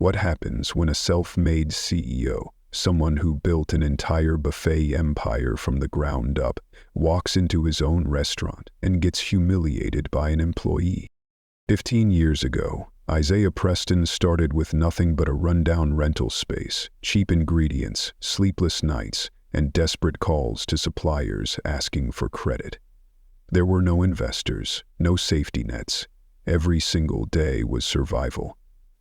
What happens when a self-made CEO, someone who built an entire buffet empire from the ground up, walks into his own restaurant and gets humiliated by an employee? 15 years ago, Isaiah Preston started with nothing but a rundown rental space, cheap ingredients, sleepless nights, and desperate calls to suppliers asking for credit. There were no investors, no safety nets. Every single day was survival.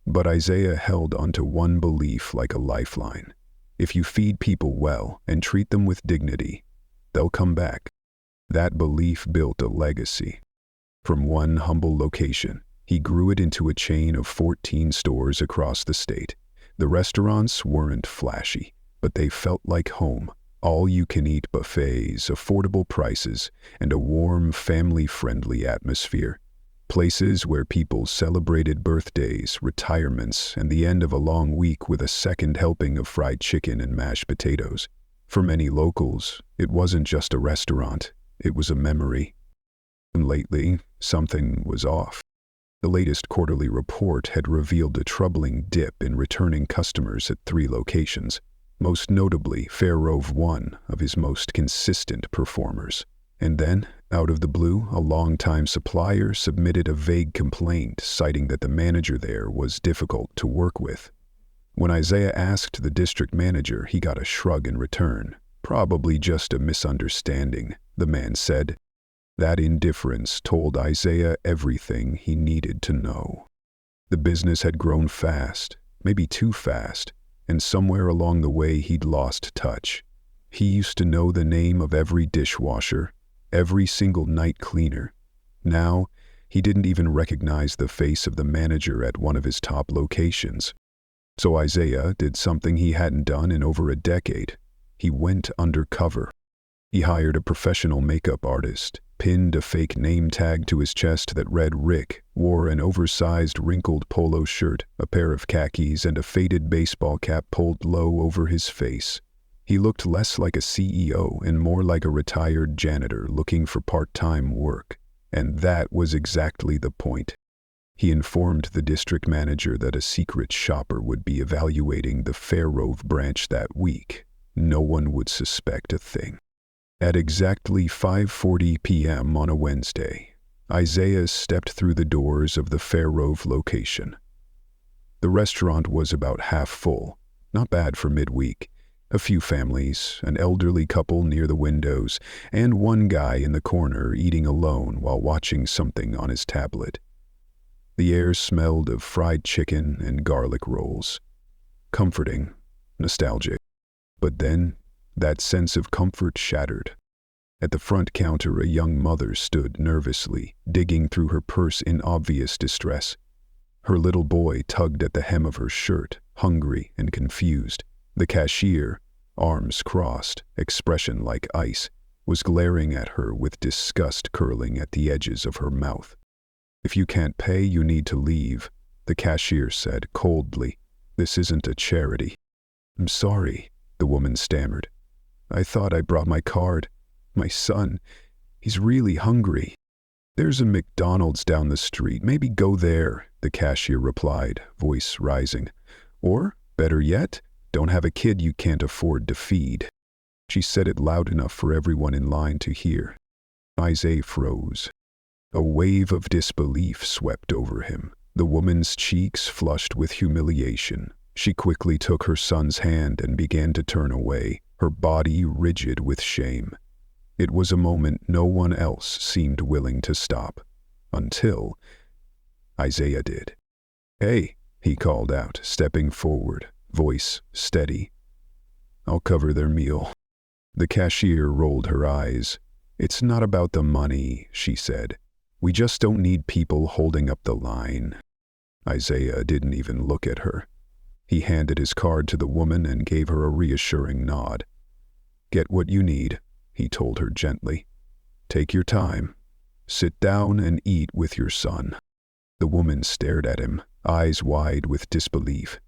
But Isaiah held onto one belief like a lifeline. If you feed people well and treat them with dignity, they'll come back. That belief built a legacy. From one humble location, he grew it into a chain of 14 stores across the state. The restaurants weren't flashy, but they felt like home. All-you-can-eat buffets, affordable prices, and a warm, family-friendly atmosphere. Places where people celebrated birthdays, retirements, and the end of a long week with a second helping of fried chicken and mashed potatoes. For many locals, it wasn't just a restaurant, it was a memory. And lately, something was off. The latest quarterly report had revealed a troubling dip in returning customers at 3 locations. Most notably, Fairrove, one of his most consistent performers. And then, out of the blue, a longtime supplier submitted a vague complaint citing that the manager there was difficult to work with. When Isaiah asked the district manager, he got a shrug in return. Probably just a misunderstanding, the man said. That indifference told Isaiah everything he needed to know. The business had grown fast, maybe too fast, and somewhere along the way he'd lost touch. He used to know the name of every dishwasher, every single night cleaner. Now, he didn't even recognize the face of the manager at one of his top locations. So Isaiah did something he hadn't done in over a decade. He went undercover. He hired a professional makeup artist, pinned a fake name tag to his chest that read Rick, wore an oversized wrinkled polo shirt, a pair of khakis, and a faded baseball cap pulled low over his face. He looked less like a CEO and more like a retired janitor looking for part-time work. And that was exactly the point. He informed the district manager that a secret shopper would be evaluating the Fairrove branch that week. No one would suspect a thing. At exactly 5:40 p.m. on a Wednesday, Isaiah stepped through the doors of the Fairrove location. The restaurant was about half full, not bad for midweek. A few families, an elderly couple near the windows, and one guy in the corner eating alone while watching something on his tablet. The air smelled of fried chicken and garlic rolls. Comforting, nostalgic. But then, that sense of comfort shattered. At the front counter, a young mother stood nervously, digging through her purse in obvious distress. Her little boy tugged at the hem of her shirt, hungry and confused. The cashier, arms crossed, expression like ice, was glaring at her with disgust curling at the edges of her mouth. "If you can't pay, you need to leave," the cashier said coldly. "This isn't a charity." "I'm sorry," the woman stammered. "I thought I brought my card. My son, he's really hungry." "There's a McDonald's down the street. Maybe go there," the cashier replied, voice rising. "Or, better yet, don't have a kid you can't afford to feed." She said it loud enough for everyone in line to hear. Isaiah froze. A wave of disbelief swept over him, the woman's cheeks flushed with humiliation. She quickly took her son's hand and began to turn away, her body rigid with shame. It was a moment no one else seemed willing to stop. Until Isaiah did. "Hey," he called out, stepping forward, voice steady. "I'll cover their meal." The cashier rolled her eyes. "It's not about the money," she said. "We just don't need people holding up the line." Isaiah didn't even look at her. He handed his card to the woman and gave her a reassuring nod. "Get what you need," he told her gently. "Take your time. Sit down and eat with your son." The woman stared at him, eyes wide with disbelief.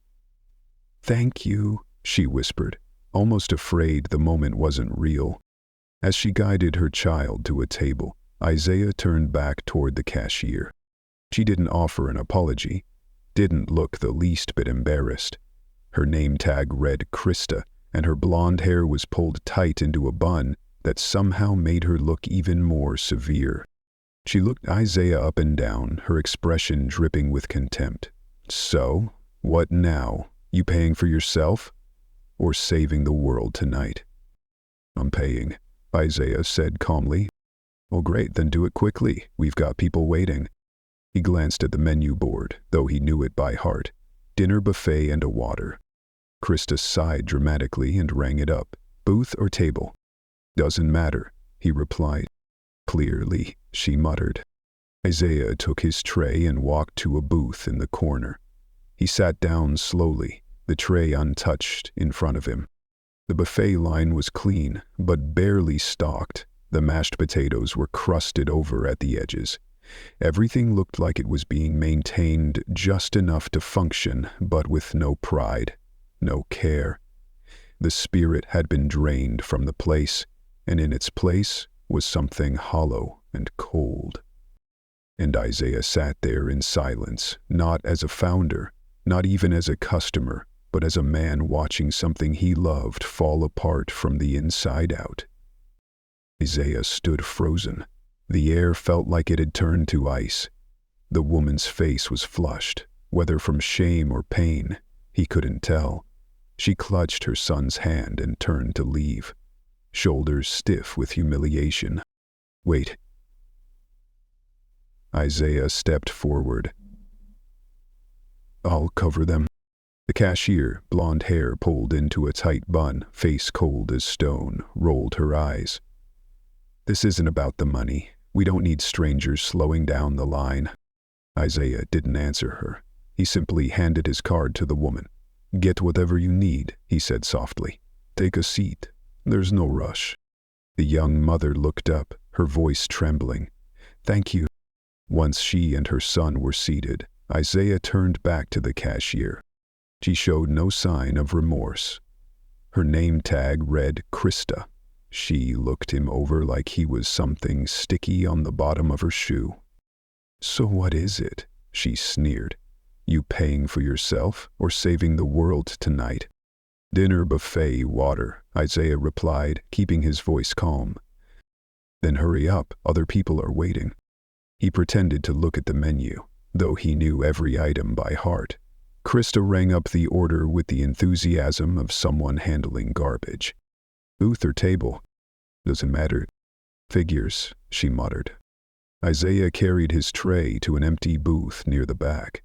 "Thank you," she whispered, almost afraid the moment wasn't real. As she guided her child to a table, Isaiah turned back toward the cashier. She didn't offer an apology. didn't look the least bit embarrassed. Her name tag read Krista, and her blonde hair was pulled tight into a bun that somehow made her look even more severe. She looked Isaiah up and down, her expression dripping with contempt. "So, what now? You paying for yourself? Or saving the world tonight?" "I'm paying," Isaiah said calmly. "Oh great, then do it quickly. We've got people waiting." He glanced at the menu board, though he knew it by heart. Dinner buffet and a water. Krista sighed dramatically and rang it up. "Booth or table?" "Doesn't matter," he replied. "Clearly," she muttered. Isaiah took his tray and walked to a booth in the corner. He sat down slowly, the tray untouched in front of him. The buffet line was clean, but barely stocked. The mashed potatoes were crusted over at the edges. Everything looked like it was being maintained just enough to function, but with no pride, no care. The spirit had been drained from the place, and in its place was something hollow and cold. And Isaiah sat there in silence, not as a founder, not even as a customer, but as a man watching something he loved fall apart from the inside out. Isaiah stood frozen. The air felt like it had turned to ice. The woman's face was flushed, whether from shame or pain, he couldn't tell. She clutched her son's hand and turned to leave, shoulders stiff with humiliation. "Wait." Isaiah stepped forward. "I'll cover them." The cashier, blonde hair pulled into a tight bun, face cold as stone, rolled her eyes. "This isn't about the money. We don't need strangers slowing down the line." Isaiah didn't answer her. He simply handed his card to the woman. "Get whatever you need," he said softly. "Take a seat. There's no rush." The young mother looked up, her voice trembling. "Thank you." Once she and her son were seated, Isaiah turned back to the cashier. She showed no sign of remorse. Her name tag read Krista. She looked him over like he was something sticky on the bottom of her shoe. "So what is it?" she sneered. "You paying for yourself or saving the world tonight?" "Dinner buffet water," Isaiah replied, keeping his voice calm. "Then hurry up, other people are waiting." He pretended to look at the menu, though he knew every item by heart. Krista rang up the order with the enthusiasm of someone handling garbage. "Booth or table?" "Doesn't matter." "Figures," she muttered. Isaiah carried his tray to an empty booth near the back.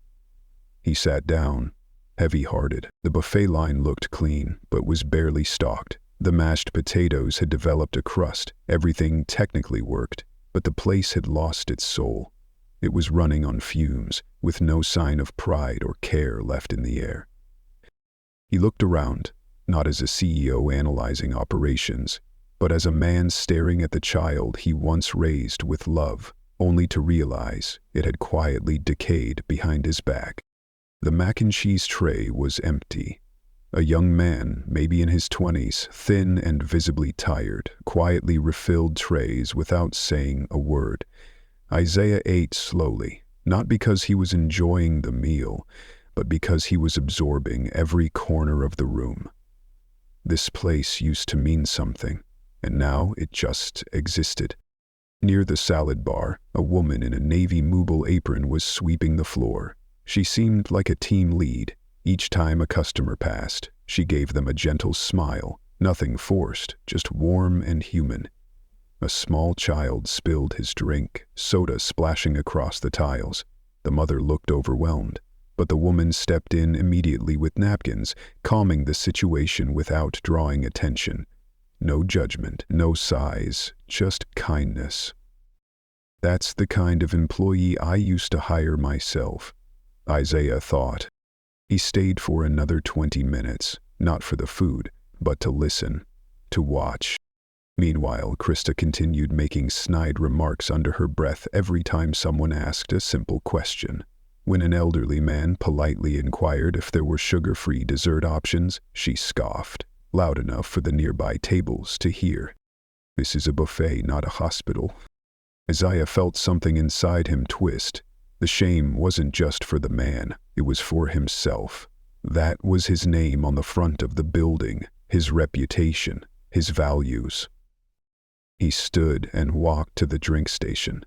He sat down, heavy-hearted. The buffet line looked clean, but was barely stocked. The mashed potatoes had developed a crust. Everything technically worked, but the place had lost its soul. It was running on fumes, with no sign of pride or care left in the air. He looked around, not as a CEO analyzing operations, but as a man staring at the child he once raised with love, only to realize it had quietly decayed behind his back. The mac and cheese tray was empty. A young man, maybe in his 20s, thin and visibly tired, quietly refilled trays without saying a word. Isaiah ate slowly, not because he was enjoying the meal, but because he was absorbing every corner of the room. This place used to mean something, and now it just existed. Near the salad bar, a woman in a navy mobile apron was sweeping the floor. She seemed like a team lead. Each time a customer passed, she gave them a gentle smile, nothing forced, just warm and human. A small child spilled his drink, soda splashing across the tiles. The mother looked overwhelmed, but the woman stepped in immediately with napkins, calming the situation without drawing attention. No judgment, no sighs, just kindness. That's the kind of employee I used to hire myself, Isaiah thought. He stayed for another 20 minutes, not for the food, but to listen, to watch. Meanwhile, Krista continued making snide remarks under her breath every time someone asked a simple question. When an elderly man politely inquired if there were sugar-free dessert options, she scoffed, loud enough for the nearby tables to hear. "This is a buffet, not a hospital." Isaiah felt something inside him twist. The shame wasn't just for the man, it was for himself. That was his name on the front of the building, his reputation, his values. He stood and walked to the drink station.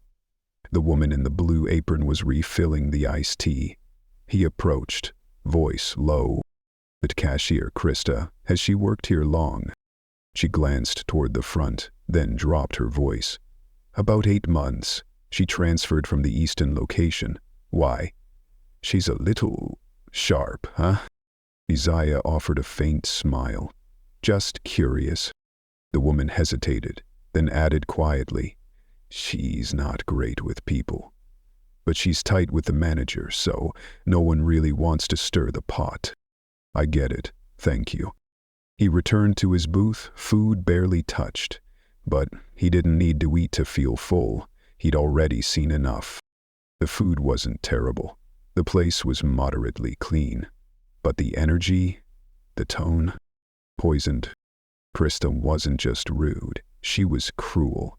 The woman in the blue apron was refilling the iced tea. He approached, voice low. "But Cashier Krista, has she worked here long?" She glanced toward the front, then dropped her voice. "About 8 months. She transferred from the Easton location. Why?" "She's a little sharp, huh?" Isaiah offered a faint smile. "Just curious." The woman hesitated, then added quietly, "She's not great with people. But she's tight with the manager, so no one really wants to stir the pot." "I get it, thank you." He returned to his booth, food barely touched. But he didn't need to eat to feel full. He'd already seen enough. The food wasn't terrible. The place was moderately clean. But the energy, the tone, poisoned. Krista wasn't just rude, she was cruel.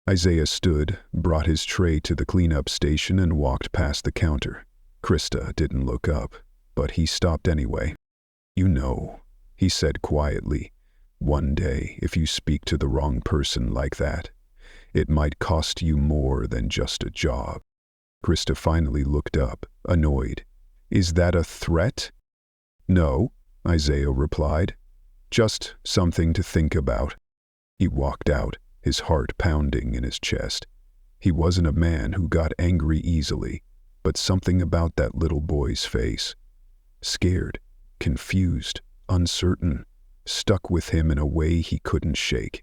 Isaiah stood, brought his tray to the cleanup station and walked past the counter. Krista didn't look up, but he stopped anyway. "You know," he said quietly, "one day if you speak to the wrong person like that, it might cost you more than just a job." Krista finally looked up, annoyed. "Is that a threat?" "No," Isaiah replied. "Just something to think about." He walked out, his heart pounding in his chest. He wasn't a man who got angry easily, but something about that little boy's face. Scared, confused, uncertain, stuck with him in a way he couldn't shake.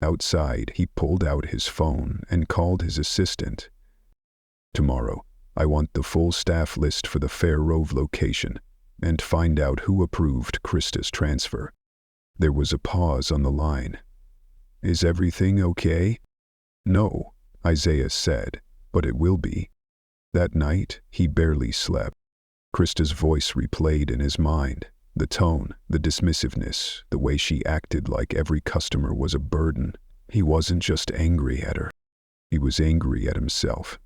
Outside, he pulled out his phone and called his assistant. "Tomorrow, I want the full staff list for the Fair Rove location, and find out who approved Krista's transfer." There was a pause on the line. "Is everything okay?" "No," Isaiah said, "but it will be." That night, he barely slept. Krista's voice replayed in his mind. The tone, the dismissiveness, the way she acted like every customer was a burden. He wasn't just angry at her. He was angry at himself.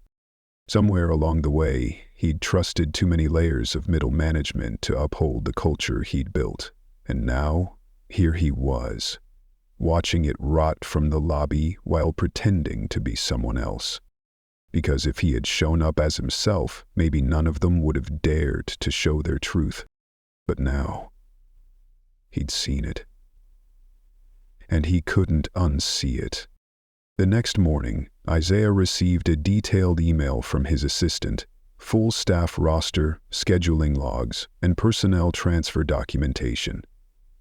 Somewhere along the way, he'd trusted too many layers of middle management to uphold the culture he'd built. And now, here he was, watching it rot from the lobby while pretending to be someone else. Because if he had shown up as himself, maybe none of them would have dared to show their truth. But now, he'd seen it. And he couldn't unsee it. The next morning, Isaiah received a detailed email from his assistant, full staff roster, scheduling logs, and personnel transfer documentation.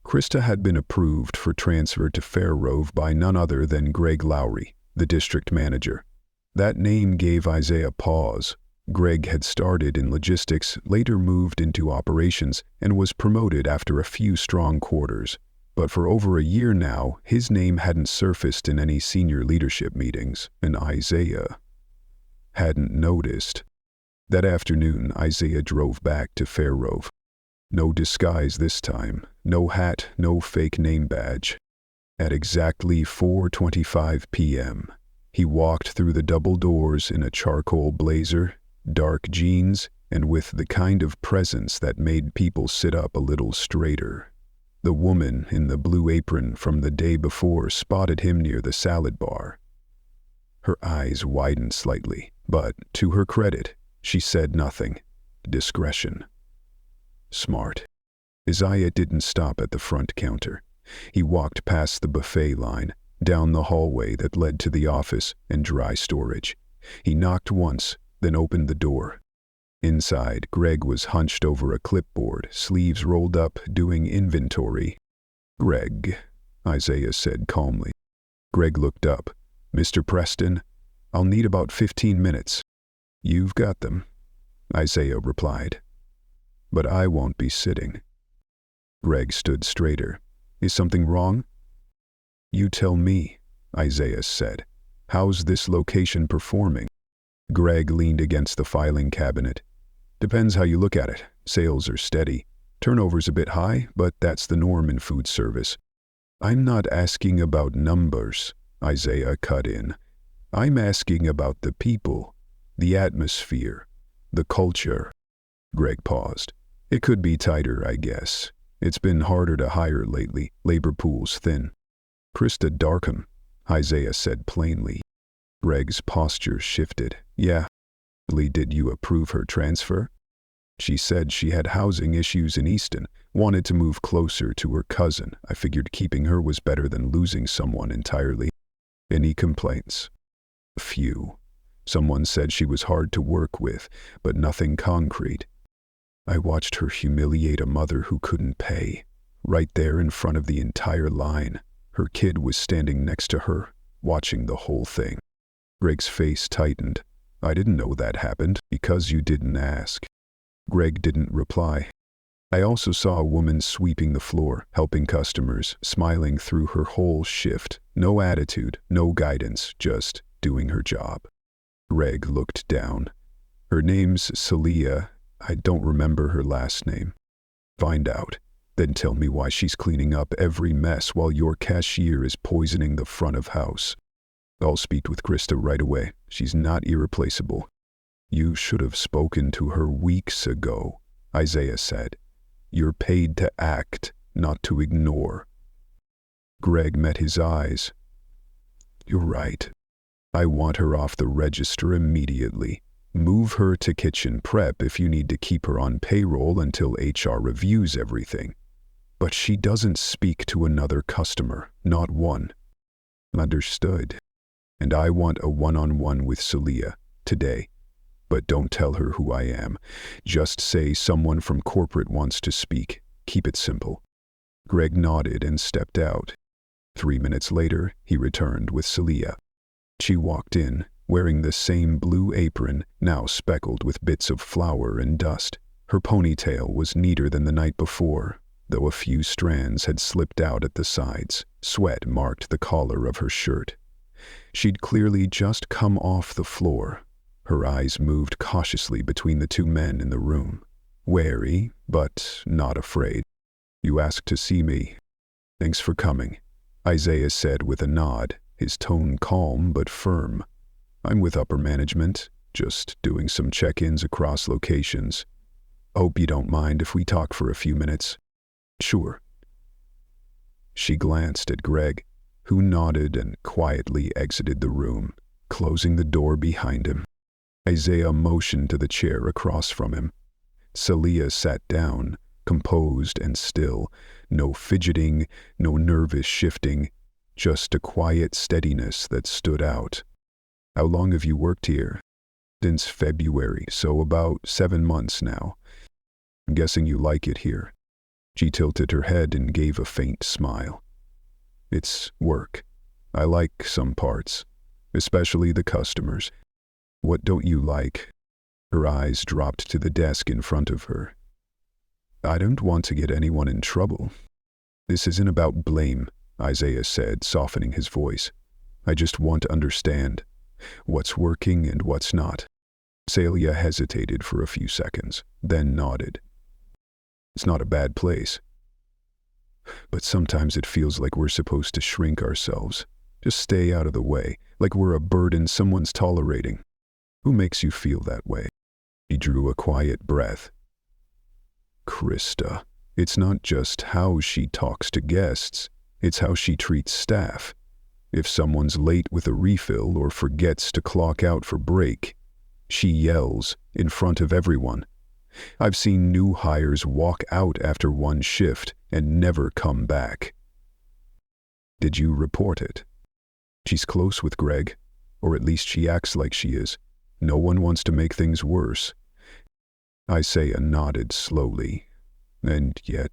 Krista had been approved for transfer to Fair Rove by none other than Greg Lowry, the district manager. That name gave Isaiah pause. Greg had started in logistics, later moved into operations, and was promoted after a few strong quarters. But for over a year now, his name hadn't surfaced in any senior leadership meetings, and Isaiah hadn't noticed. That afternoon, Isaiah drove back to Fair Rove. No disguise this time, no hat, no fake name badge. At exactly 4:25 p.m., he walked through the double doors in a charcoal blazer, dark jeans, and with the kind of presence that made people sit up a little straighter. The woman in the blue apron from the day before spotted him near the salad bar. Her eyes widened slightly, but to her credit, she said nothing. Discretion. Smart. Isaiah didn't stop at the front counter. He walked past the buffet line, down the hallway that led to the office and dry storage. He knocked once, then opened the door. Inside, Greg was hunched over a clipboard, sleeves rolled up, doing inventory. "Greg," Isaiah said calmly. Greg looked up. "Mr. Preston, I'll need about 15 minutes. "You've got them," Isaiah replied. "But I won't be sitting." Greg stood straighter. "Is something wrong?" "You tell me," Isaiah said. "How's this location performing?" Greg leaned against the filing cabinet. "Depends how you look at it. Sales are steady. Turnover's a bit high, but that's the norm in food service." "I'm not asking about numbers," Isaiah cut in. "I'm asking about the people, the atmosphere, The culture. Greg paused. It could be tighter, I guess. It's been harder to hire lately. Labor pool's thin. Krista Darkham, Isaiah said plainly. Greg's posture shifted. Yeah. Did you approve her transfer? She said she had housing issues in Easton, wanted to move closer to her cousin. I figured keeping her was better than losing someone entirely. Any complaints? A few. Someone said she was hard to work with, but nothing concrete. I watched her humiliate a mother who couldn't pay. Right there in front of the entire line. Her kid was standing next to her, watching the whole thing. Greg's face tightened. I didn't know that happened because you didn't ask. Greg didn't reply. I also saw a woman sweeping the floor, helping customers, smiling through her whole shift. No attitude, no guidance, just doing her job. Greg looked down. Her name's Celia. I don't remember her last name. Find out. Then tell me why she's cleaning up every mess while your cashier is poisoning the front of house. I'll speak with Krista right away. She's not irreplaceable. You should have spoken to her weeks ago, Isaiah said. You're paid to act, not to ignore. Greg met his eyes. You're right. I want her off the register immediately. Move her to kitchen prep if you need to keep her on payroll until HR reviews everything. But she doesn't speak to another customer, not one. Understood. And I want a one-on-one with Celia, today. But don't tell her who I am. Just say someone from corporate wants to speak. Keep it simple. Greg nodded and stepped out. 3 minutes later, he returned with Celia. She walked in, wearing the same blue apron, now speckled with bits of flour and dust. Her ponytail was neater than the night before, though a few strands had slipped out at the sides. Sweat marked the collar of her shirt. She'd clearly just come off the floor. Her eyes moved cautiously between the two men in the room. Wary, but not afraid. You asked to see me. Thanks for coming, Isaiah said with a nod, his tone calm but firm. I'm with upper management, just doing some check-ins across locations. Hope you don't mind if we talk for a few minutes. Sure. She glanced at Greg, who nodded and quietly exited the room, closing the door behind him. Isaiah motioned to the chair across from him. Celia sat down, composed and still, no fidgeting, no nervous shifting, just a quiet steadiness that stood out. How long have you worked here? Since February, so about 7 months now. I'm guessing you like it here. She tilted her head and gave a faint smile. It's work. I like some parts, especially the customers. What don't you like? Her eyes dropped to the desk in front of her. I don't want to get anyone in trouble. This isn't about blame, Isaiah said, softening his voice. I just want to understand what's working and what's not. Celia hesitated for a few seconds, then nodded. It's not a bad place. But sometimes it feels like we're supposed to shrink ourselves. Just stay out of the way, like we're a burden someone's tolerating. Who makes you feel that way? He drew a quiet breath. Krista. It's not just how she talks to guests, it's how she treats staff. If someone's late with a refill or forgets to clock out for break, she yells in front of everyone. I've seen new hires walk out after one shift and never come back. Did you report it? She's close with Greg, or at least she acts like she is. No one wants to make things worse. Isaiah nodded slowly. And yet,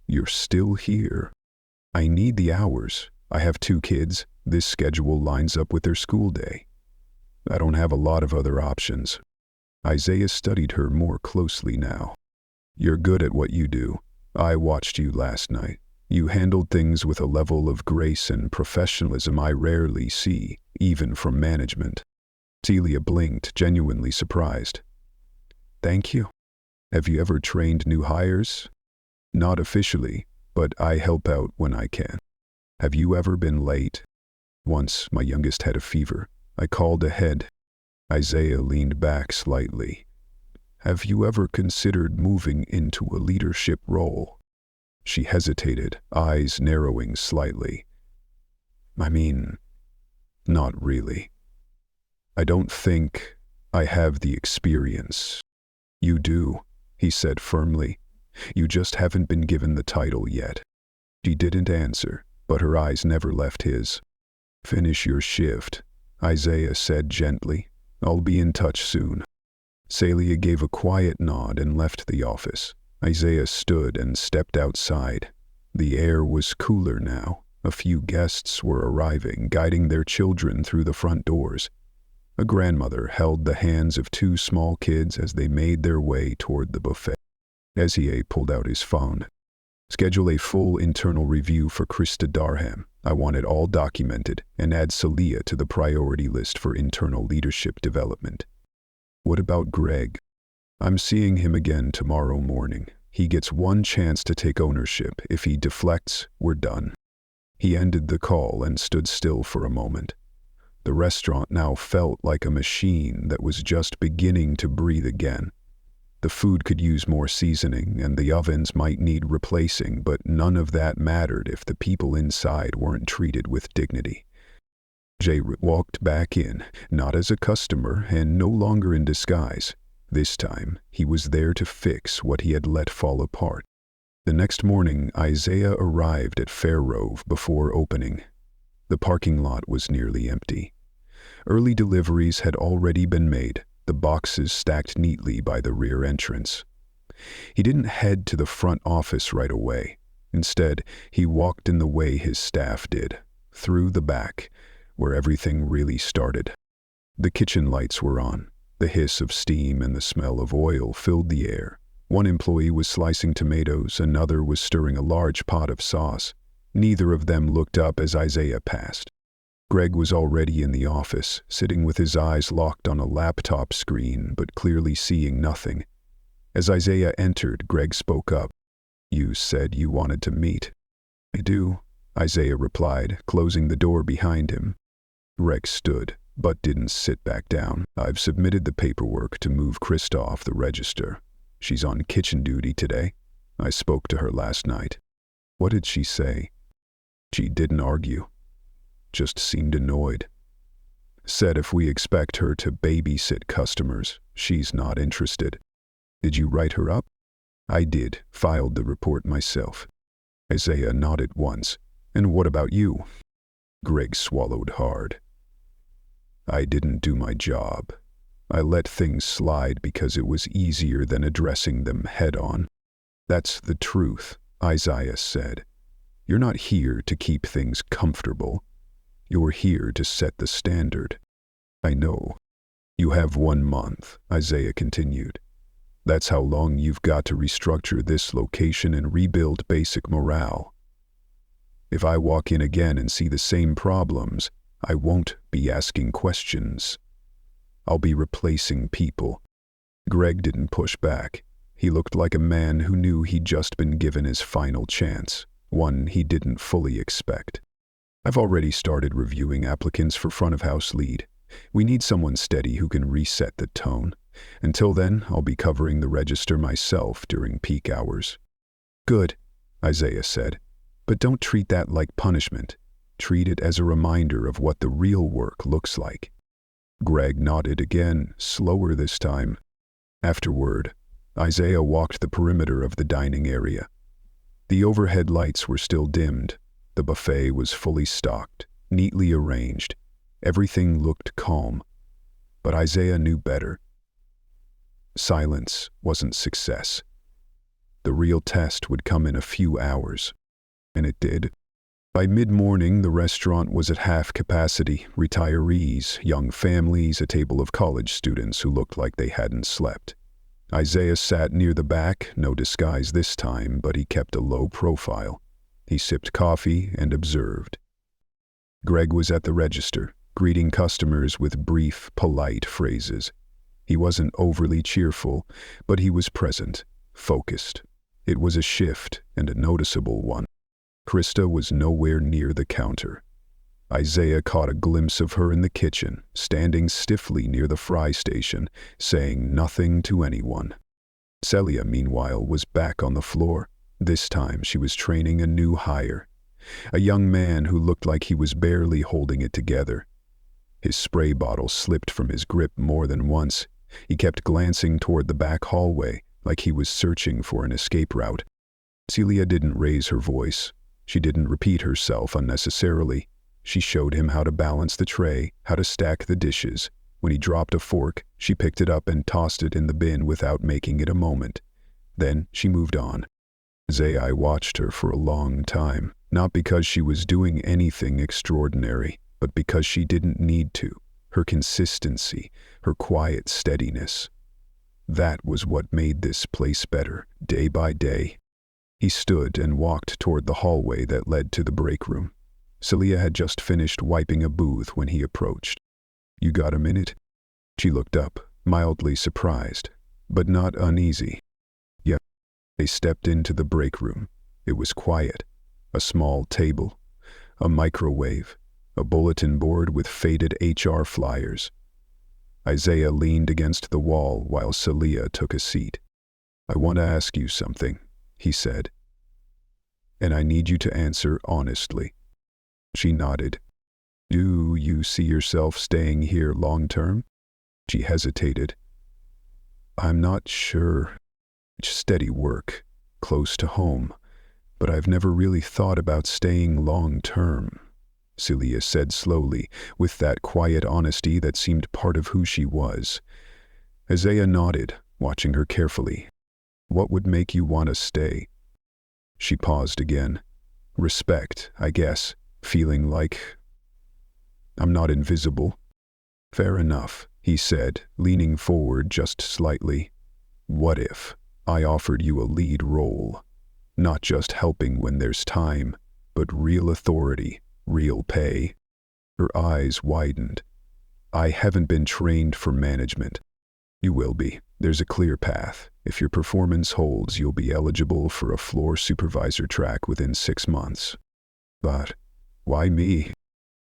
you're still here. I need the hours. I have 2 kids. This schedule lines up with their school day. I don't have a lot of other options. Isaiah studied her more closely now. You're good at what you do. I watched you last night. You handled things with a level of grace and professionalism I rarely see, even from management. Celia blinked, genuinely surprised. Thank you. Have you ever trained new hires? Not officially, but I help out when I can. Have you ever been late? Once, my youngest had a fever. I called ahead. Isaiah leaned back slightly. Have you ever considered moving into a leadership role? She hesitated, eyes narrowing slightly. I mean, not really. I don't think I have the experience. You do, he said firmly. You just haven't been given the title yet. She didn't answer, but her eyes never left his. Finish your shift, Isaiah said gently. I'll be in touch soon. Celia gave a quiet nod and left the office. Isaiah stood and stepped outside. The air was cooler now. A few guests were arriving, guiding their children through the front doors. A grandmother held the hands of two small kids as they made their way toward the buffet. Isaiah pulled out his phone. Schedule a full internal review for Krista Darham. I want it all documented, and add Celia to the priority list for internal leadership development. What about Greg? I'm seeing him again tomorrow morning. He gets one chance to take ownership. If he deflects, we're done. He ended the call and stood still for a moment. The restaurant now felt like a machine that was just beginning to breathe again. The food could use more seasoning, and the ovens might need replacing, but none of that mattered if the people inside weren't treated with dignity. Jay walked back in, not as a customer and no longer in disguise. This time, he was there to fix what he had let fall apart. The next morning, Isaiah arrived at Fair Rove before opening. The parking lot was nearly empty. Early deliveries had already been made, the boxes stacked neatly by the rear entrance. He didn't head to the front office right away. Instead, he walked in the way his staff did, through the back, where everything really started. The kitchen lights were on. The hiss of steam and the smell of oil filled the air. One employee was slicing tomatoes, another was stirring a large pot of sauce. Neither of them looked up as Isaiah passed. Greg was already in the office, sitting with his eyes locked on a laptop screen, but clearly seeing nothing. As Isaiah entered, Greg spoke up. You said you wanted to meet. I do, Isaiah replied, closing the door behind him. Greg stood, but didn't sit back down. I've submitted the paperwork to move Krista off the register. She's on kitchen duty today. I spoke to her last night. What did she say? She didn't argue. Just seemed annoyed. Said if we expect her to babysit customers, she's not interested. Did you write her up? I did, filed the report myself. Isaiah nodded once. And what about you? Greg swallowed hard. I didn't do my job. I let things slide because it was easier than addressing them head on. That's the truth, Isaiah said. You're not here to keep things comfortable. You're here to set the standard. I know. You have 1 month, Isaiah continued. That's how long you've got to restructure this location and rebuild basic morale. If I walk in again and see the same problems, I won't be asking questions. I'll be replacing people. Greg didn't push back. He looked like a man who knew he'd just been given his final chance, one he didn't fully expect. I've already started reviewing applicants for front-of-house lead. We need someone steady who can reset the tone. Until then, I'll be covering the register myself during peak hours. Good, Isaiah said. But don't treat that like punishment. Treat it as a reminder of what the real work looks like. Greg nodded again, slower this time. Afterward, Isaiah walked the perimeter of the dining area. The overhead lights were still dimmed. The buffet was fully stocked, neatly arranged. Everything looked calm. But Isaiah knew better. Silence wasn't success. The real test would come in a few hours. And it did. By mid-morning, the restaurant was at half capacity. Retirees, young families, a table of college students who looked like they hadn't slept. Isaiah sat near the back, no disguise this time, but he kept a low profile. He sipped coffee and observed. Greg was at the register, greeting customers with brief, polite phrases. He wasn't overly cheerful, but he was present, focused. It was a shift, and a noticeable one. Krista was nowhere near the counter. Isaiah caught a glimpse of her in the kitchen, standing stiffly near the fry station, saying nothing to anyone. Celia, meanwhile, was back on the floor. This time she was training a new hire, a young man who looked like he was barely holding it together. His spray bottle slipped from his grip more than once. He kept glancing toward the back hallway, like he was searching for an escape route. Celia didn't raise her voice. She didn't repeat herself unnecessarily. She showed him how to balance the tray, how to stack the dishes. When he dropped a fork, she picked it up and tossed it in the bin without making it a moment. Then she moved on. Isaiah watched her for a long time, not because she was doing anything extraordinary, but because she didn't need to. Her consistency, her quiet steadiness. That was what made this place better, day by day. He stood and walked toward the hallway that led to the break room. Celia had just finished wiping a booth when he approached. "You got a minute?" She looked up, mildly surprised, but not uneasy. Yeah. They stepped into the break room. It was quiet. A small table, a microwave, a bulletin board with faded HR flyers. Isaiah leaned against the wall while Celia took a seat. "I want to ask you something," he said, "and I need you to answer honestly." She nodded. "Do you see yourself staying here long-term?" She hesitated. "I'm not sure. Steady work, close to home, but I've never really thought about staying long-term," Celia said slowly, with that quiet honesty that seemed part of who she was. Isaiah nodded, watching her carefully. "What would make you want to stay?" She paused again. "Respect, I guess. Feeling like I'm not invisible." "Fair enough," he said, leaning forward just slightly. "What if I offered you a lead role? Not just helping when there's time, but real authority, real pay." Her eyes widened. "I haven't been trained for management." "You will be. There's a clear path. If your performance holds, you'll be eligible for a floor supervisor track within 6 months. But why me?"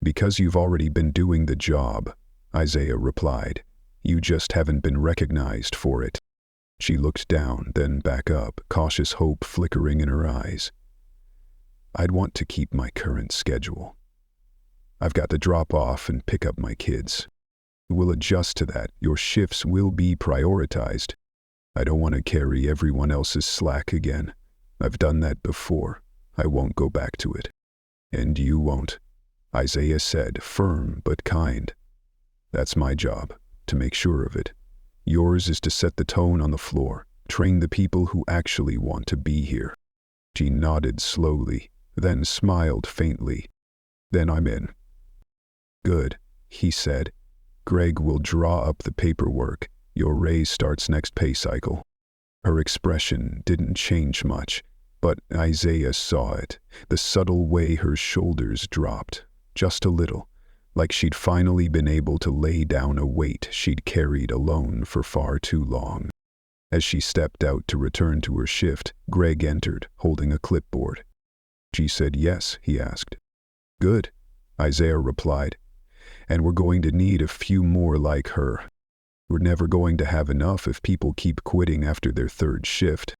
"Because you've already been doing the job," Isaiah replied. "You just haven't been recognized for it." She looked down, then back up, cautious hope flickering in her eyes. "I'd want to keep my current schedule. I've got to drop off and pick up my kids. We'll adjust to that. Your shifts will be prioritized. I don't want to carry everyone else's slack again. I've done that before. I won't go back to it." "And you won't," Isaiah said, firm but kind. "That's my job, to make sure of it. Yours is to set the tone on the floor, train the people who actually want to be here." She nodded slowly, then smiled faintly. "Then I'm in." "Good," he said. "Greg will draw up the paperwork. Your raise starts next pay cycle." Her expression didn't change much, but Isaiah saw it, the subtle way her shoulders dropped, just a little, like she'd finally been able to lay down a weight she'd carried alone for far too long. As she stepped out to return to her shift, Greg entered, holding a clipboard. "She said yes," he asked. "Good," Isaiah replied. "And we're going to need a few more like her. We're never going to have enough if people keep quitting after their 3rd shift."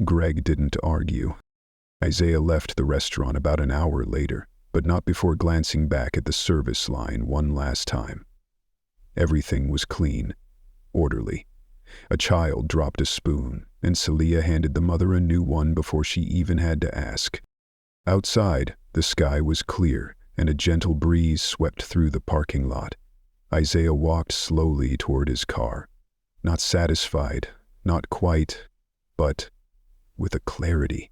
Greg didn't argue. Isaiah left the restaurant about an hour later, but not before glancing back at the service line one last time. Everything was clean, orderly. A child dropped a spoon, and Celia handed the mother a new one before she even had to ask. Outside, the sky was clear, and a gentle breeze swept through the parking lot. Isaiah walked slowly toward his car, not satisfied, not quite, but with a clarity.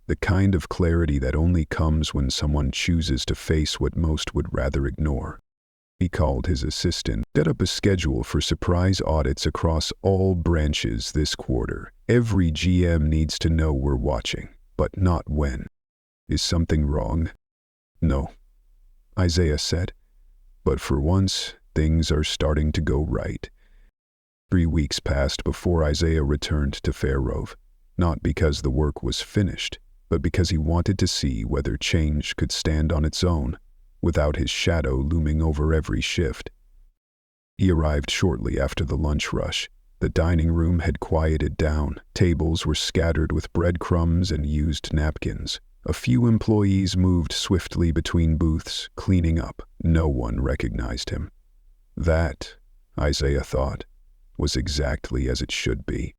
The kind of clarity that only comes when someone chooses to face what most would rather ignore. He called his assistant, set up a schedule for surprise audits across all branches this quarter. Every GM needs to know we're watching, but not when. "Is something wrong?" "No," Isaiah said. "But for once, things are starting to go right." 3 weeks passed before Isaiah returned to Fairgrove, not because the work was finished, but because he wanted to see whether change could stand on its own. without his shadow looming over every shift. He arrived shortly after the lunch rush. The dining room had quieted down. Tables were scattered with breadcrumbs and used napkins. A few employees moved swiftly between booths, cleaning up. No one recognized him. That, Isaiah thought, was exactly as it should be.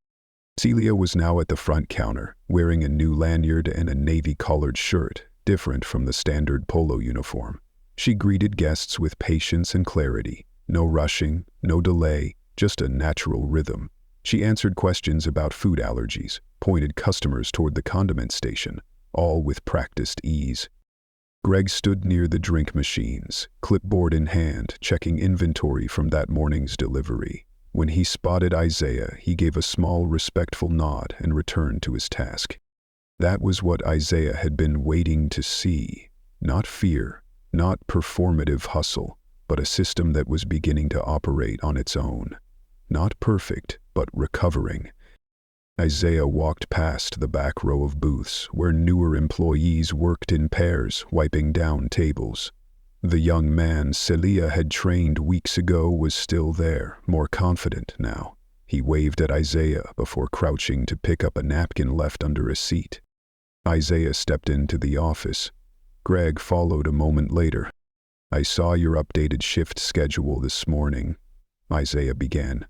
Celia was now at the front counter, wearing a new lanyard and a navy-collared shirt, different from the standard polo uniform. She greeted guests with patience and clarity. No rushing, no delay, just a natural rhythm. She answered questions about food allergies, pointed customers toward the condiment station, all with practiced ease. Greg stood near the drink machines, clipboard in hand, checking inventory from that morning's delivery. When he spotted Isaiah, he gave a small, respectful nod and returned to his task. That was what Isaiah had been waiting to see. Not fear, not performative hustle, but a system that was beginning to operate on its own. Not perfect, but recovering. Isaiah walked past the back row of booths, where newer employees worked in pairs, wiping down tables. The young man Celia had trained weeks ago was still there, more confident now. He waved at Isaiah before crouching to pick up a napkin left under a seat. Isaiah stepped into the office. Greg followed a moment later. "I saw your updated shift schedule this morning," Isaiah began.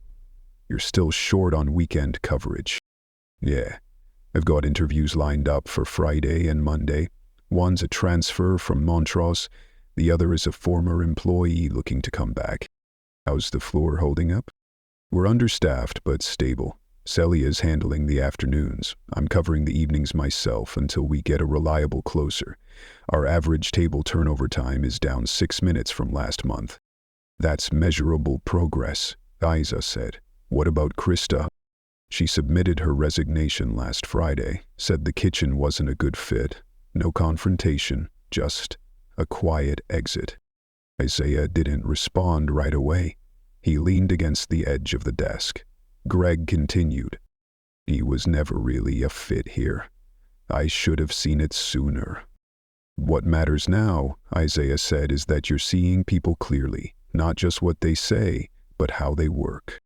"You're still short on weekend coverage." "Yeah, I've got interviews lined up for Friday and Monday. One's a transfer from Montrose. The other is a former employee looking to come back." "How's the floor holding up?" "We're understaffed but stable. Celia's handling the afternoons. I'm covering the evenings myself until we get a reliable closer. Our average table turnover time is down 6 minutes from last month." "That's measurable progress," Isa said. "What about Krista?" "She submitted her resignation last Friday, said the kitchen wasn't a good fit. No confrontation, just a quiet exit." Isaiah didn't respond right away. He leaned against the edge of the desk. Greg continued. "He was never really a fit here. I should have seen it sooner." "What matters now," Isaiah said, "is that you're seeing people clearly, not just what they say, but how they work."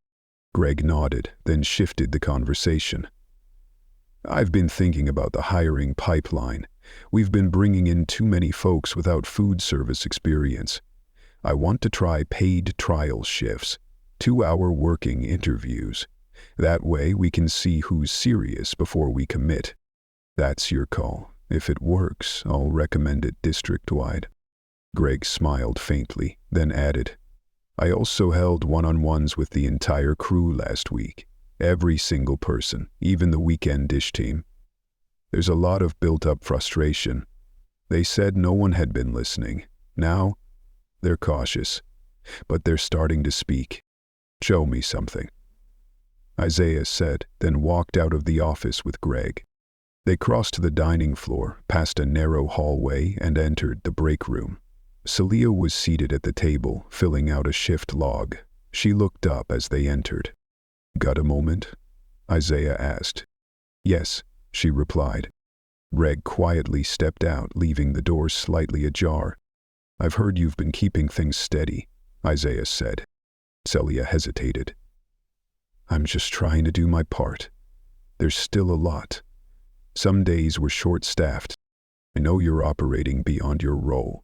Greg nodded, then shifted the conversation. "I've been thinking about the hiring pipeline. We've been bringing in too many folks without food service experience. I want to try paid trial shifts, 2-hour working interviews. That way we can see who's serious before we commit." "That's your call. If it works, I'll recommend it district-wide." Greg smiled faintly, then added, "I also held one-on-ones with the entire crew last week. Every single person, even the weekend dish team. There's a lot of built-up frustration. They said no one had been listening. Now, they're cautious, but they're starting to speak. Show me something," Isaiah said, then walked out of the office with Greg. They crossed the dining floor, past a narrow hallway, and entered the break room. Celia was seated at the table, filling out a shift log. She looked up as they entered. "Got a moment?" Isaiah asked. "Yes," she replied. Greg quietly stepped out, leaving the door slightly ajar. "I've heard you've been keeping things steady," Isaiah said. Celia hesitated. "I'm just trying to do my part. There's still a lot. Some days we're short-staffed. I know you're operating beyond your role.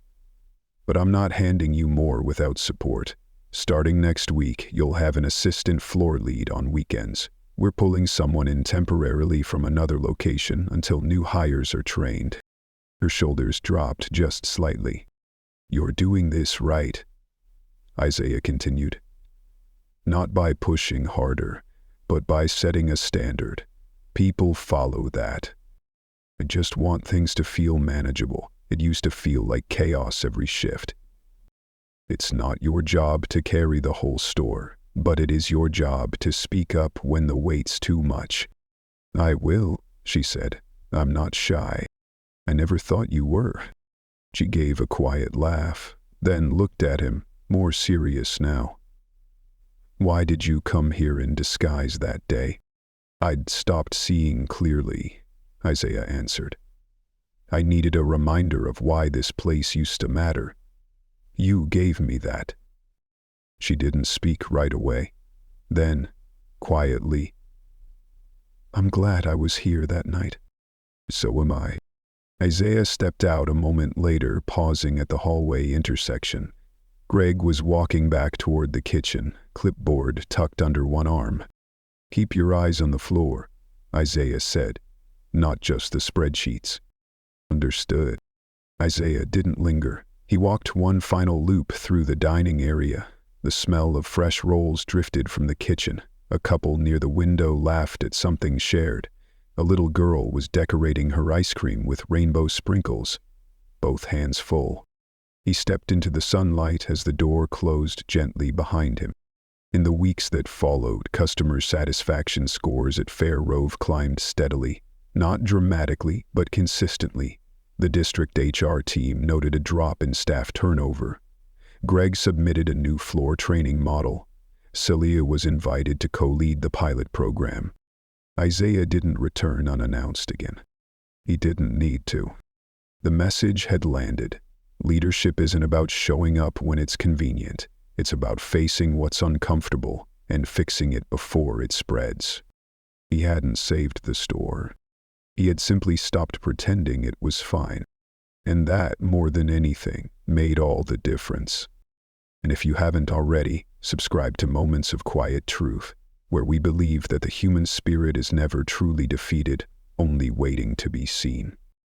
But I'm not handing you more without support. Starting next week, you'll have an assistant floor lead on weekends. We're pulling someone in temporarily from another location until new hires are trained." Her shoulders dropped just slightly. "You're doing this right," Isaiah continued. "Not by pushing harder, but by setting a standard. People follow that. I just want things to feel manageable. It used to feel like chaos every shift. It's not your job to carry the whole store, but it is your job to speak up when the weight's too much." "I will," she said. "I'm not shy." "I never thought you were." She gave a quiet laugh, then looked at him, more serious now. "Why did you come here in disguise that day?" "I'd stopped seeing clearly," Isaiah answered. "I needed a reminder of why this place used to matter. You gave me that." She didn't speak right away. Then, quietly, "I'm glad I was here that night." "So am I." Isaiah stepped out a moment later, pausing at the hallway intersection. Greg was walking back toward the kitchen, clipboard tucked under one arm. "Keep your eyes on the floor," Isaiah said, "not just the spreadsheets." "Understood." Isaiah didn't linger. He walked one final loop through the dining area. The smell of fresh rolls drifted from the kitchen. A couple near the window laughed at something shared. A little girl was decorating her ice cream with rainbow sprinkles, both hands full. He stepped into the sunlight as the door closed gently behind him. In the weeks that followed, customer satisfaction scores at Fair Rove climbed steadily, not dramatically, but consistently. The district HR team noted a drop in staff turnover. Greg submitted a new floor training model. Celia was invited to co-lead the pilot program. Isaiah didn't return unannounced again. He didn't need to. The message had landed. Leadership isn't about showing up when it's convenient. It's about facing what's uncomfortable and fixing it before it spreads. He hadn't saved the store. He had simply stopped pretending it was fine. And that, more than anything, made all the difference. And if you haven't already, subscribe to Moments of Quiet Truth, where we believe that the human spirit is never truly defeated, only waiting to be seen.